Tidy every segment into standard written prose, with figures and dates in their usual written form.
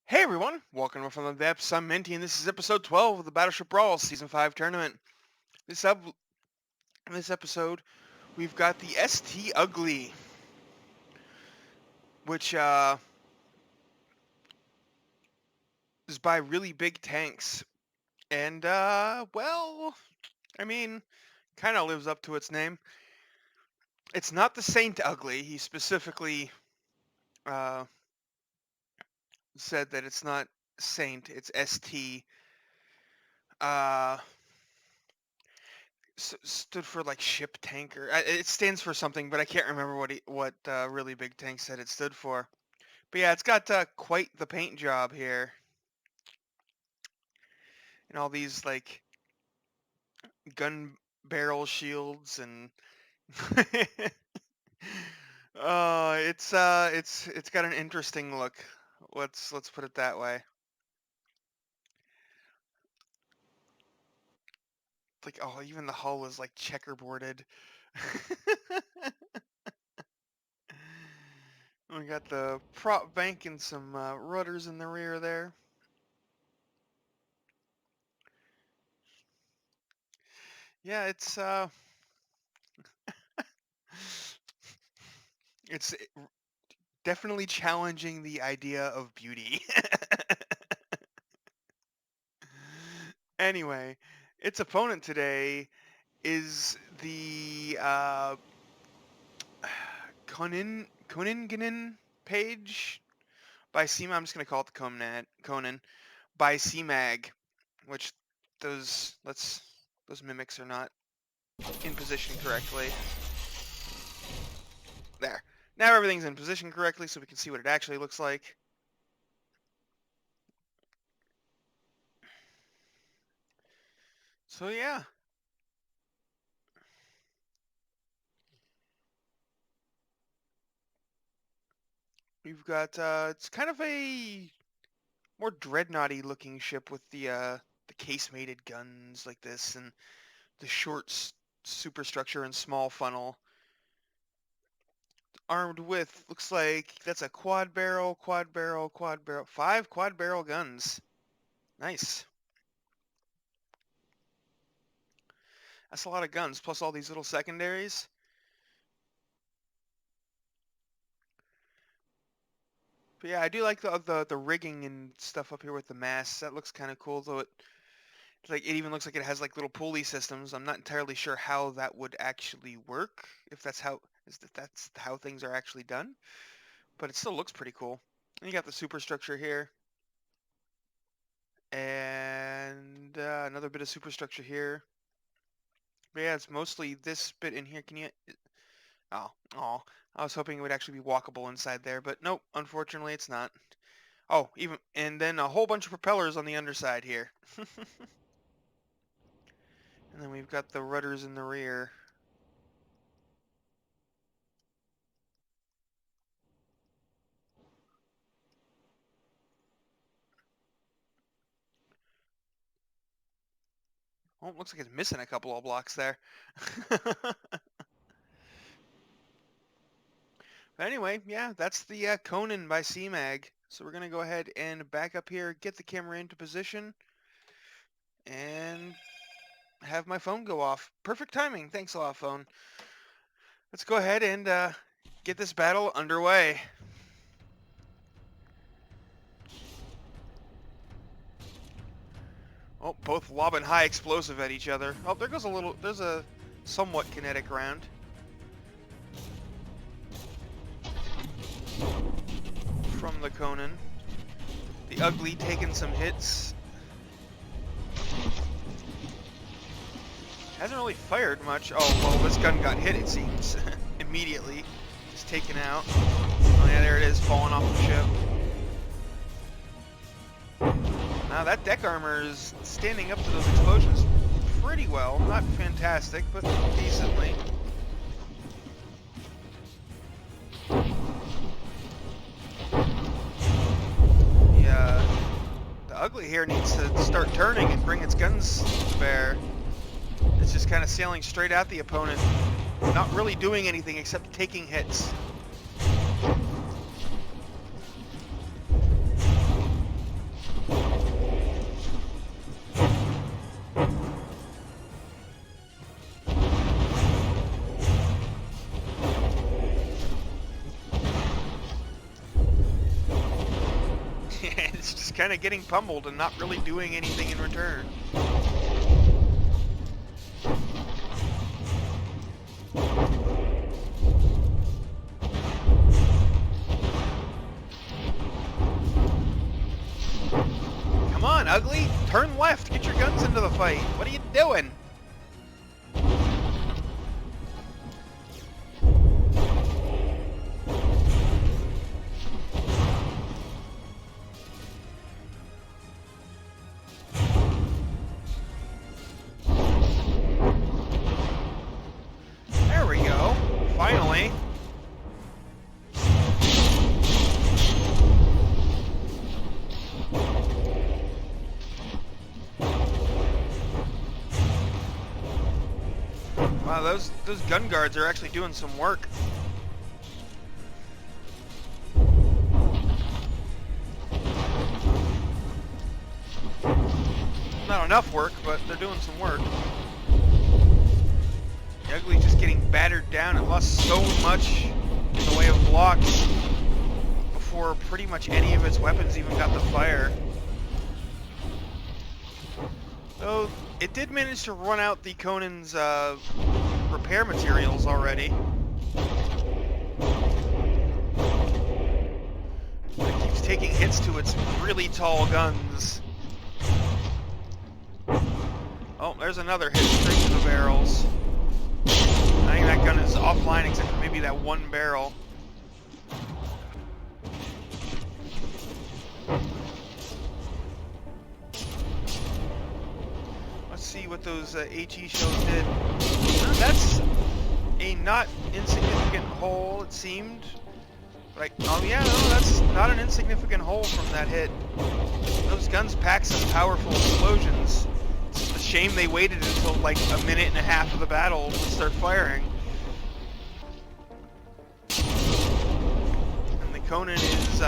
Hey everyone, welcome to From the Depths. I'm Minty, and this is episode 12 of the Battleship Brawl Season 5 tournament. In this episode, we've got the ST Uglii, which is by really big tanks. And, well, I mean, kind of lives up to its name. It's not the Saint Uglii. He specifically uh, said that it's not Saint, it's ST. Uh, stood for like ship tanker. It stands for something, but I can't remember what really big tank said it stood for. But yeah, it's got quite the paint job here, and all these like gun barrel shields and it's got an interesting look. Let's put it that way. Like, oh, even the hull is like checkerboarded. We got the prop bank and some rudders in the rear there. Yeah, it's definitely challenging the idea of beauty. Anyway, its opponent today is the Konin page by CMAG. I'm just gonna call it the Konin by CMAG, which those mimics are not in position correctly. There. Now everything's in position correctly, so we can see what it actually looks like. So yeah. We've got it's kind of a more dreadnoughty looking ship with the case-mated guns like this and the short superstructure and small funnel. Armed with, looks like that's a quad barrel, 5 quad barrel guns. Nice. That's a lot of guns, plus all these little secondaries. But yeah, I do like the rigging and stuff up here with the masts. That looks kind of cool, though it even looks like it has like little pulley systems. I'm not entirely sure how that would actually work, if that's how things are actually done. But it still looks pretty cool. And you got the superstructure here. And another bit of superstructure here. But yeah, it's mostly this bit in here. Can you... Oh, I was hoping it would actually be walkable inside there, but nope, unfortunately it's not. Oh, and then a whole bunch of propellers on the underside here. And then we've got the rudders in the rear. Oh, looks like it's missing a couple of blocks there. But anyway, yeah, that's the Konin by CMAG. So we're going to go ahead and back up here, get the camera into position, and have my phone go off. Perfect timing. Thanks a lot, phone. Let's go ahead and get this battle underway. Oh, both lobbing high explosive at each other. Oh, there's a somewhat kinetic round. From the Konin. The Uglii taking some hits. Hasn't really fired much. Oh, well, this gun got hit, it seems. Immediately. Just taken out. Oh yeah, there it is, falling off the ship. Now that deck armor is standing up to those explosions pretty well. Not fantastic, but decently. The Uglii here needs to start turning and bring its guns to bear. It's just kind of sailing straight at the opponent, not really doing anything except taking hits. It's just kind of getting pummeled and not really doing anything in return. Come on, Uglii! Turn left! Get your guns into the fight! What are you doing? There we go. Finally. Wow, those gun guards are actually doing some work. Not enough work, but they're doing some work. The Uglii just getting battered down. It lost so much in the way of blocks before pretty much any of its weapons even got the fire. Though it did manage to run out the Konin's repair materials already. It keeps taking hits to its really tall guns. Oh, there's another hit straight to the barrels. I think that gun is offline except for maybe that one barrel. Let's see what those HE shells did. That's a not insignificant hole, it seemed. Like, oh yeah, no, that's not an insignificant hole from that hit. Those guns pack some powerful explosions. It's a shame they waited until like a minute and a half of the battle to start firing. And the Konin is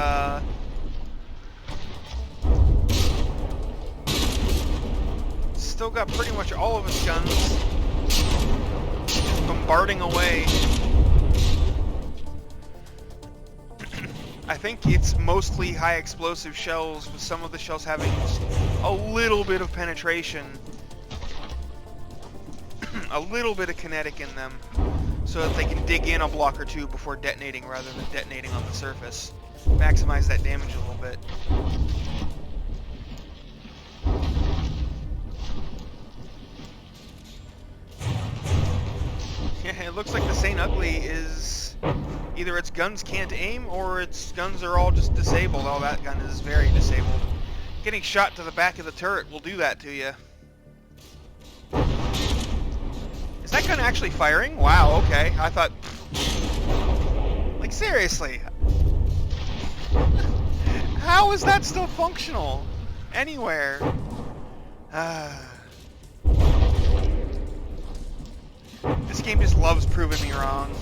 still got pretty much all of his guns bombarding away. I think it's mostly high explosive shells, with some of the shells having a little bit of penetration, a little bit of kinetic in them, so that they can dig in a block or two before detonating rather than detonating on the surface. Maximize that damage a little bit. Yeah, it looks like the Saint Uglii is either its guns can't aim or its guns are all just disabled. Oh, that gun is very disabled. Getting shot to the back of the turret will do that to you. Is that gun actually firing? Wow, okay. I thought... Like, seriously. How is that still functional? Anywhere. This game just loves proving me wrong.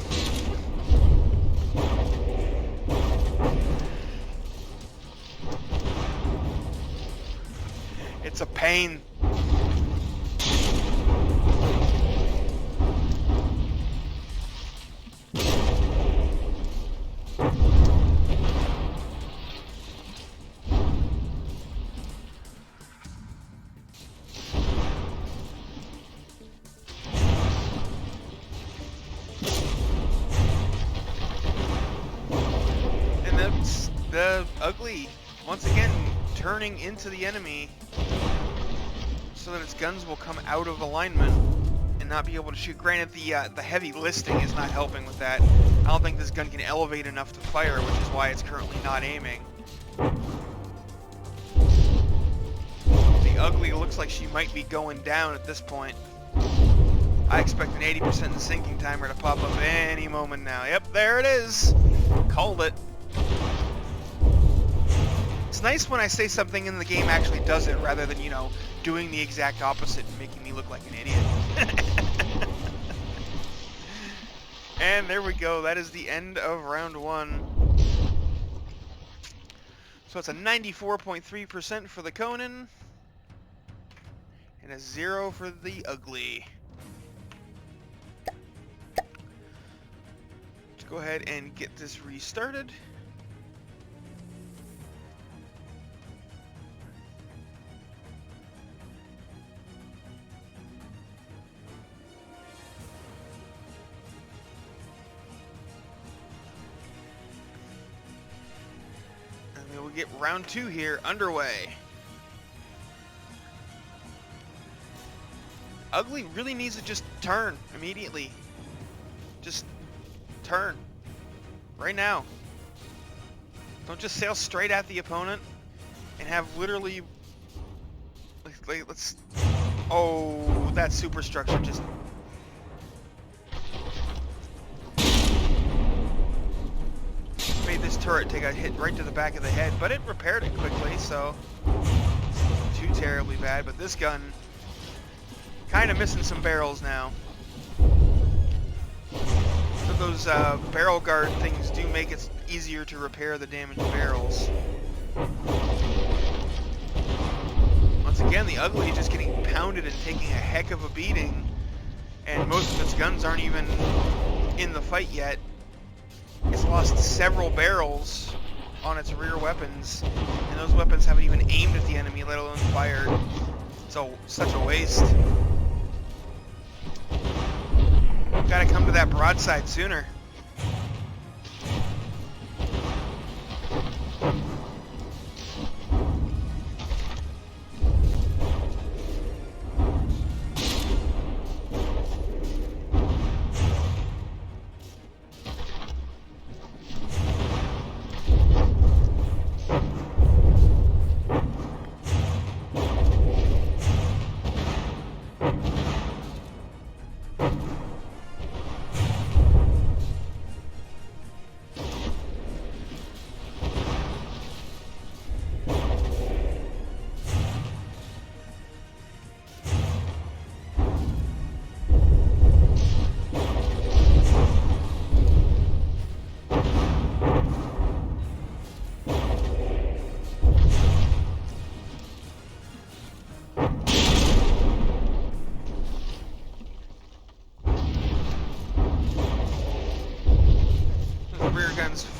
It's a pain. The Uglii, once again, turning into the enemy so that its guns will come out of alignment and not be able to shoot. Granted, the heavy listing is not helping with that. I don't think this gun can elevate enough to fire, which is why it's currently not aiming. The Uglii looks like she might be going down at this point. I expect an 80% sinking timer to pop up any moment now. Yep, there it is. Called it. It's nice when I say something and the game actually does it, rather than, you know, doing the exact opposite and making me look like an idiot. And there we go. That is the end of round one. So it's a 94.3% for the Konin and a 0 for the Uglii. Let's go ahead and get this restarted. get round 2 here underway. Uglii really needs to just turn immediately. Just turn. Right now. Don't just sail straight at the opponent and have literally... let's... Oh, that superstructure just... made this turret take a hit right to the back of the head, but it repaired it quickly, so... too terribly bad, but this gun... kind of missing some barrels now. So those barrel guard things do make it easier to repair the damaged barrels. Once again, the Uglii just getting pounded and taking a heck of a beating, and most of its guns aren't even in the fight yet. It's lost several barrels on its rear weapons, and those weapons haven't even aimed at the enemy, let alone fired. So, such a waste. Gotta come to that broadside sooner.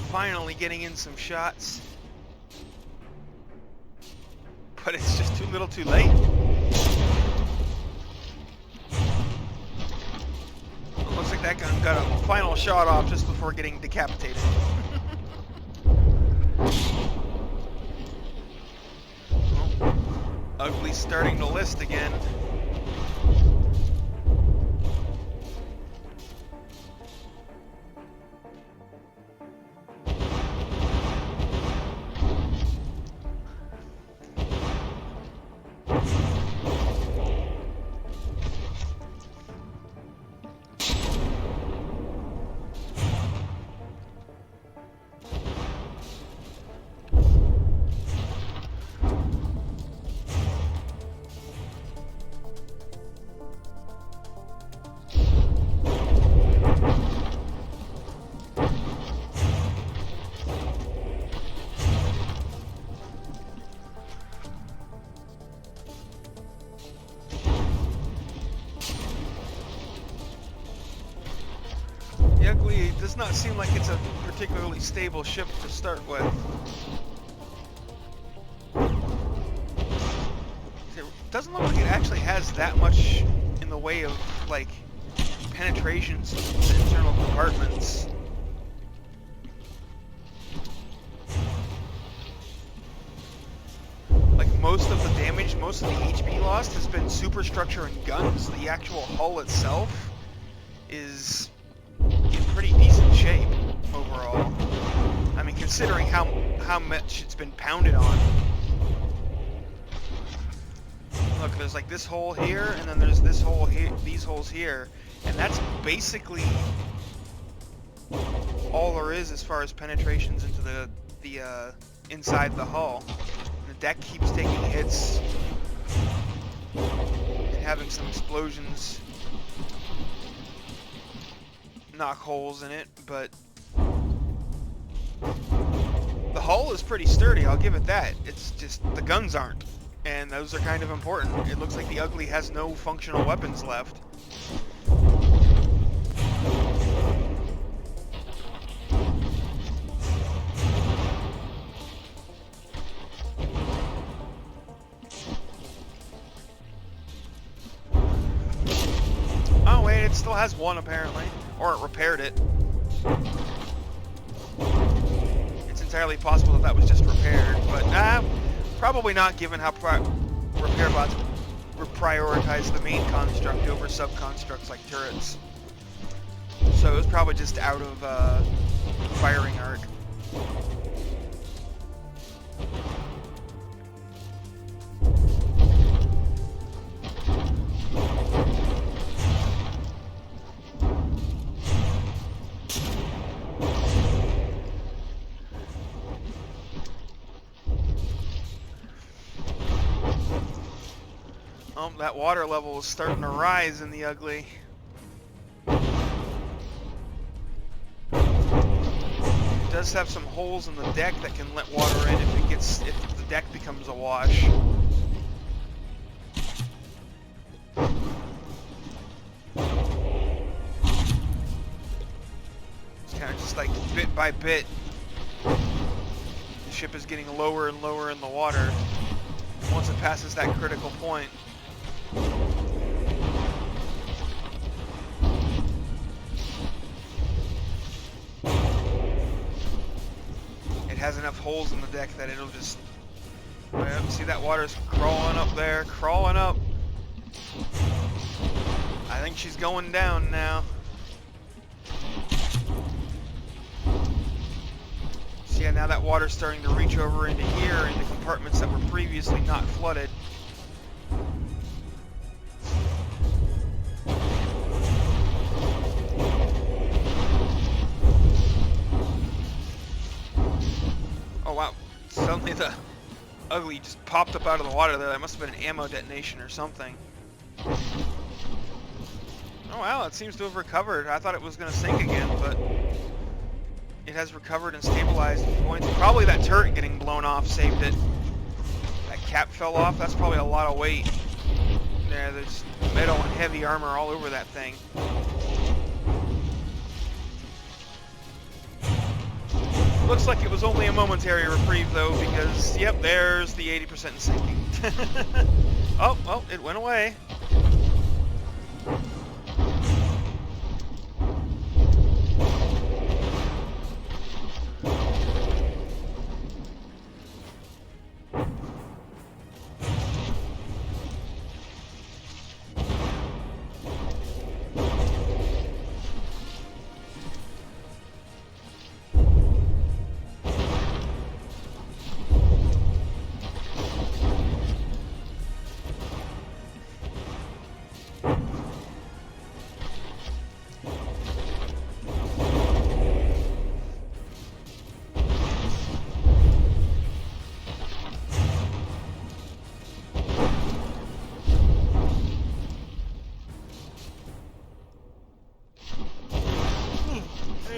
Finally getting in some shots, but it's just too little too late. It looks like that gun got a final shot off just before getting decapitated. Well, Uglii starting to list again. Uglii does not seem like it's a particularly stable ship to start with. It doesn't look like it actually has that much in the way of, like, penetrations to internal compartments. Like, most of the damage, most of the HP lost has been superstructure and guns. The actual hull itself is in pretty decent shape overall. I mean, considering how much it's been pounded on. Look, there's like this hole here, and then there's this hole here, these holes here, and that's basically all there is as far as penetrations into the inside the hull. The deck keeps taking hits and having some explosions knock holes in it, but the hull is pretty sturdy, I'll give it that. It's just the guns aren't, and those are kind of important. It looks like the Uglii has no functional weapons left. Oh wait, it still has one apparently. Or it repaired it. It's entirely possible that that was just repaired, but Probably not, given how repair bots prioritize the main construct over sub-constructs like turrets. So it was probably just out of firing arc. Oh, that water level is starting to rise in the Uglii. It does have some holes in the deck that can let water in if the deck becomes awash. It's kind of just like bit by bit, the ship is getting lower and lower in the water. And once it passes that critical point, it has enough holes in the deck that it'll just... See that water's crawling up there, crawling up. I think she's going down now. So yeah, now that water's starting to reach over into here, into compartments that were previously not flooded. Oh wow, suddenly the Uglii just popped up out of the water there. That must have been an ammo detonation or something. Oh wow, it seems to have recovered. I thought it was going to sink again, but it has recovered and stabilized points. Probably that turret getting blown off saved it. That cap fell off. That's probably a lot of weight. There's metal and heavy armor all over that thing. Looks like it was only a momentary reprieve though, because yep, there's the 80% sinking. Oh, well, it went away.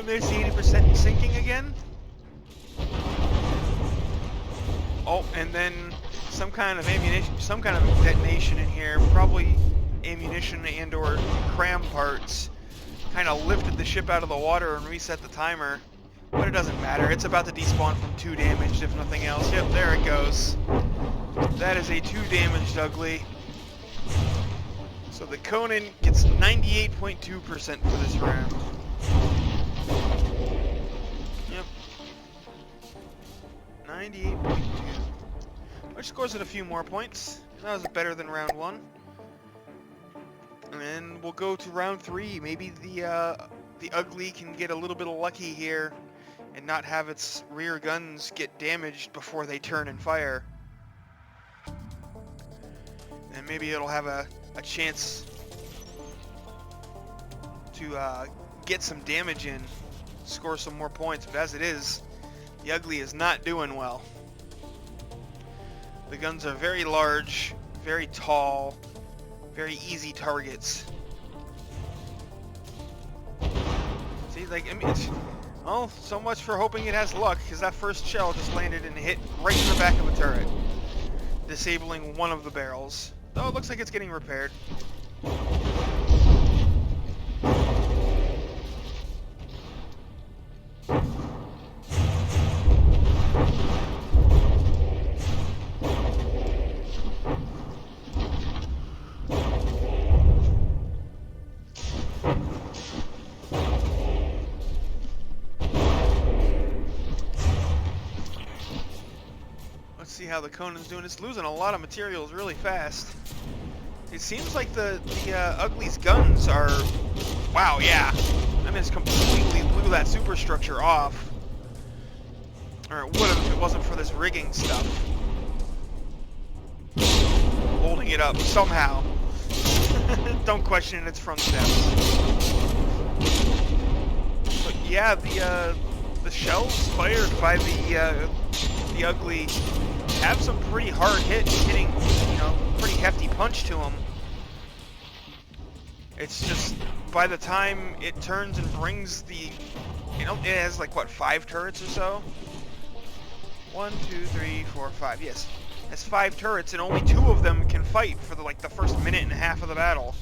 There's the 80% sinking again. Oh, and then some kind of ammunition, some kind of detonation in here, probably ammunition and/or cram parts, kind of lifted the ship out of the water and reset the timer. But it doesn't matter. It's about to despawn from 2 damaged, if nothing else. Yep, there it goes. That is a 2 damaged Uglii. So the Konin gets 98.2% for this round. Yep. 98.2. Which scores it a few more points. That was better than round 1. And we'll go to round 3. Maybe the Uglii can get a little bit of lucky here and not have its rear guns get damaged before they turn and fire. And maybe it'll have a chance to get some damage in, score some more points. But as it is, the Uglii is not doing well. The guns are very large, very tall, very easy targets. See, like, I mean, well, so much for hoping it has luck, because that first shell just landed and hit right in the back of a turret, disabling one of the barrels. Though it looks like it's getting repaired. Let's see how the Konin's doing. It's losing a lot of materials really fast. It seems like the Uglii's guns are... Wow, yeah. I mean, it's completely blew that superstructure off. Or it would have if it wasn't for this rigging stuff. Holding it up somehow. Don't question its front steps. But yeah, the shells fired by the Uglii have some pretty hard hits, hitting, you know, pretty hefty punch to them. It's just by the time it turns and brings the, you know, it has like what, 5 turrets or so? 1, 2, 3, 4, 5. Yes, it has 5 turrets, and only 2 of them can fight for the first minute and a half of the battle.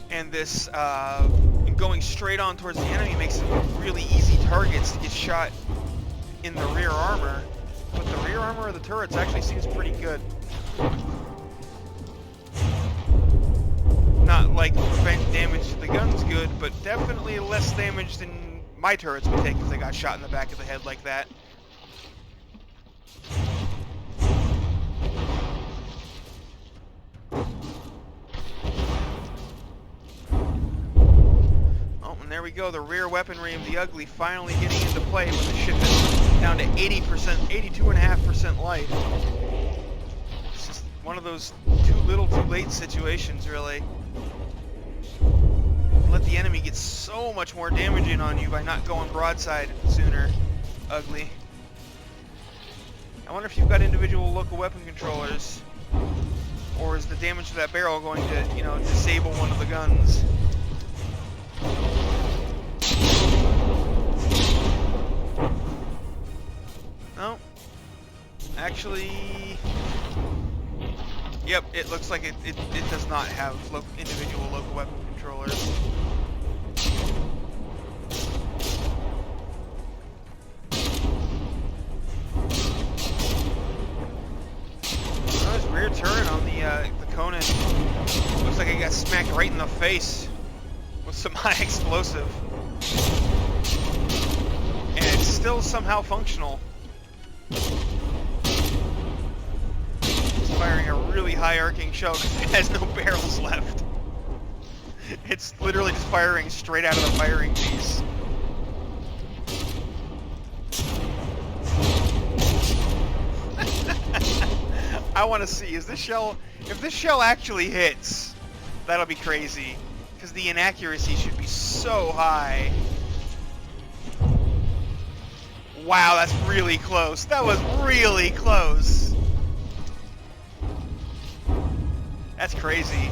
And this going straight on towards the enemy makes them really easy targets to get shot in the rear armor. But the rear armor of the turrets actually seems pretty good. Not like prevent damage to the guns good, but definitely less damage than my turrets would take if they got shot in the back of the head like that. There we go, the rear weaponry of the Uglii finally getting into play when the ship is down to 80%, 82.5% life. It's just one of those too little, too late situations, really. Let the enemy get so much more damage in on you by not going broadside sooner, Uglii. I wonder if you've got individual local weapon controllers, or is the damage to that barrel going to, you know, disable one of the guns? No. Actually... Yep, it looks like it does not have individual local weapon controllers. Oh, this rear turret on the Konin looks like it got smacked right in the face with some high explosive. And it's still somehow functional. It's firing a really high arcing shell because it has no barrels left. It's literally just firing straight out of the firing piece. I want to see, if this shell actually hits, that'll be crazy. Because the inaccuracy should be so high. Wow, that's really close. That was really close. That's crazy.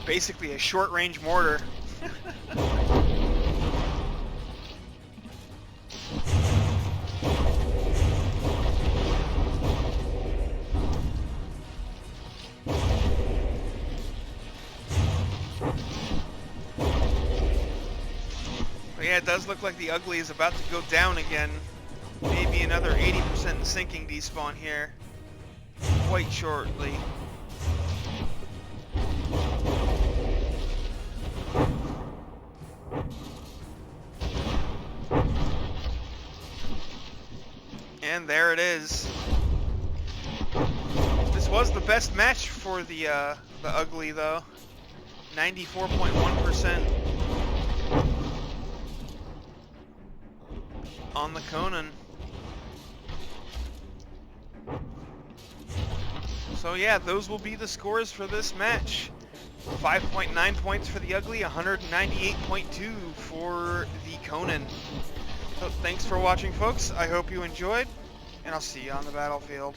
Basically a short-range mortar. Yeah, it does look like the Uglii is about to go down again. Maybe another 80% sinking despawn here. Quite shortly. And there it is. This was the best match for the Uglii, though. 94.1%. On the Konin. So yeah, those will be the scores for this match. 5.9 points for the Uglii, 198.2 for the Konin. So thanks for watching, folks. I hope you enjoyed, and I'll see you on the battlefield.